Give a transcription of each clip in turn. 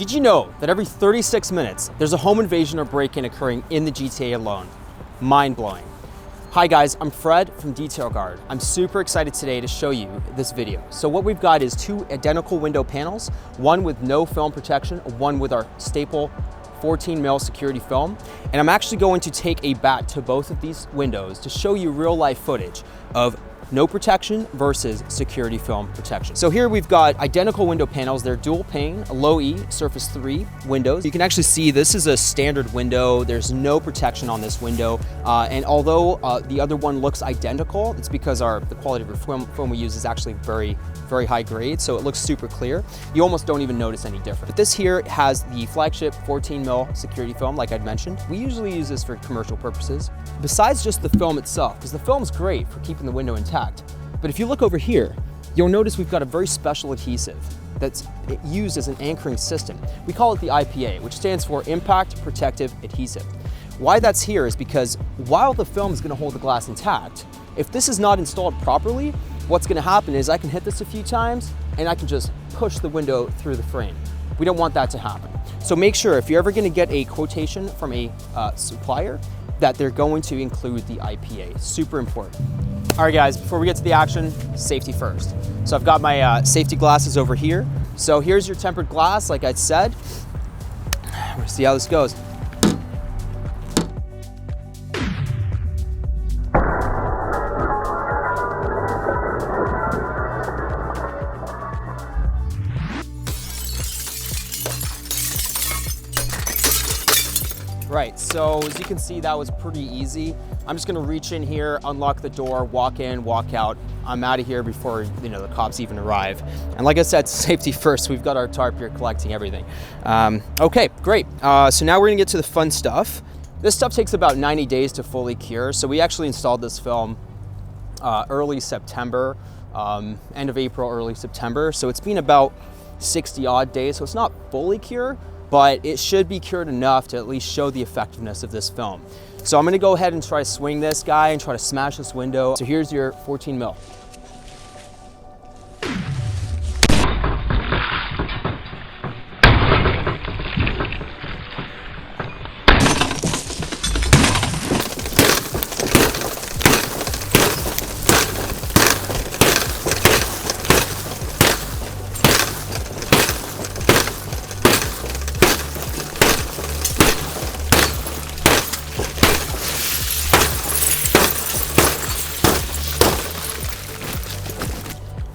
Did you know that every 36 minutes, there's a home invasion or break-in occurring in the GTA alone? Mind-blowing. Hi guys, I'm Fred from Detail Guard. I'm super excited today to show you this video. So what we've got is two identical window panels, one with no film protection, one with our staple 14 mil security film. And I'm actually going to take a bat to both of these windows to show you real life footage of no protection versus security film protection. So here we've got identical window panels. They're dual pane, low E, Surface 3 windows. You can actually see this is a standard window. There's no protection on this window. And although the other one looks identical, it's because the quality of the film we use is actually very high grade, so it looks super clear. You almost don't even notice any difference. But this here has the flagship 14 mil security film, like I'd mentioned. We usually use this for commercial purposes. Besides just the film itself, because the film's great for keeping the window intact, but if you look over here, you'll notice we've got a very special adhesive that's used as an anchoring system. We call it the IPA, which stands for Impact Protective Adhesive. Why that's here is because while the film is going to hold the glass intact, if this is not installed properly, what's going to happen is I can hit this a few times and I can just push the window through the frame. We don't want that to happen. So make sure if you're ever going to get a quotation from a supplier that they're going to include the IPA. Super important. All right guys, before we get to the action, safety first. So I've got my safety glasses over here. So here's your tempered glass, like I said. We'll see how this goes. Right, so as you can see, that was pretty easy. I'm just gonna reach in here, unlock the door, walk in, walk out. I'm out of here before the cops even arrive. And like I said, safety first. We've got our tarp here collecting everything. Okay, great. So now we're gonna get to the fun stuff. This stuff takes about 90 days to fully cure. So we actually installed this film early September, end of April, early September. So it's been about 60 odd days. So it's not fully cured, but it should be cured enough to at least show the effectiveness of this film. So I'm gonna go ahead and try to swing this guy and try to smash this window. So here's your 14 mil.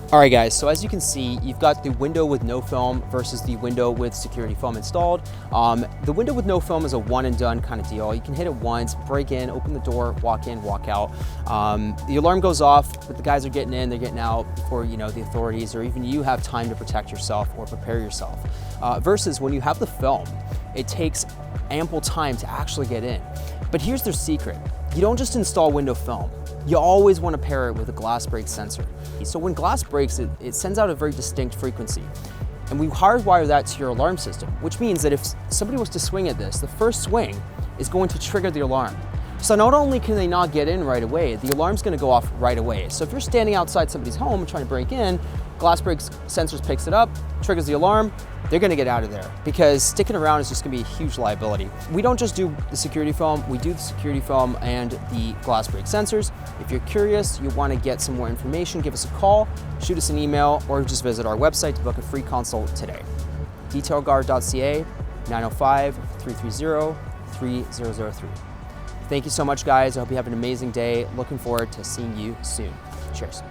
All right guys, so as you can see, you've got the window with no film versus the window with security film installed. The window with no film is a one and done kind of deal. You can hit it once, break in, open the door, walk in, walk out. The alarm goes off, but the guys are getting in, they're getting out before the authorities or even you have time to protect yourself or prepare yourself. Versus when you have the film, it takes ample time to actually get in. But here's their secret. You don't just install window film. You always want to pair it with a glass break sensor. So when glass breaks, it sends out a very distinct frequency. And we hardwire that to your alarm system, which means that if somebody was to swing at this, the first swing is going to trigger the alarm. So not only can they not get in right away, the alarm's going to go off right away. So if you're standing outside somebody's home trying to break in, glass break sensors picks it up, triggers the alarm, they're going to get out of there because sticking around is just going to be a huge liability. We don't just do the security film, we do the security film and the glass break sensors. If you're curious, you want to get some more information, give us a call, shoot us an email, or just visit our website to book a free consult today. Detailguard.ca, 905-330-3003. Thank you so much, guys. I hope you have an amazing day. Looking forward to seeing you soon. Cheers.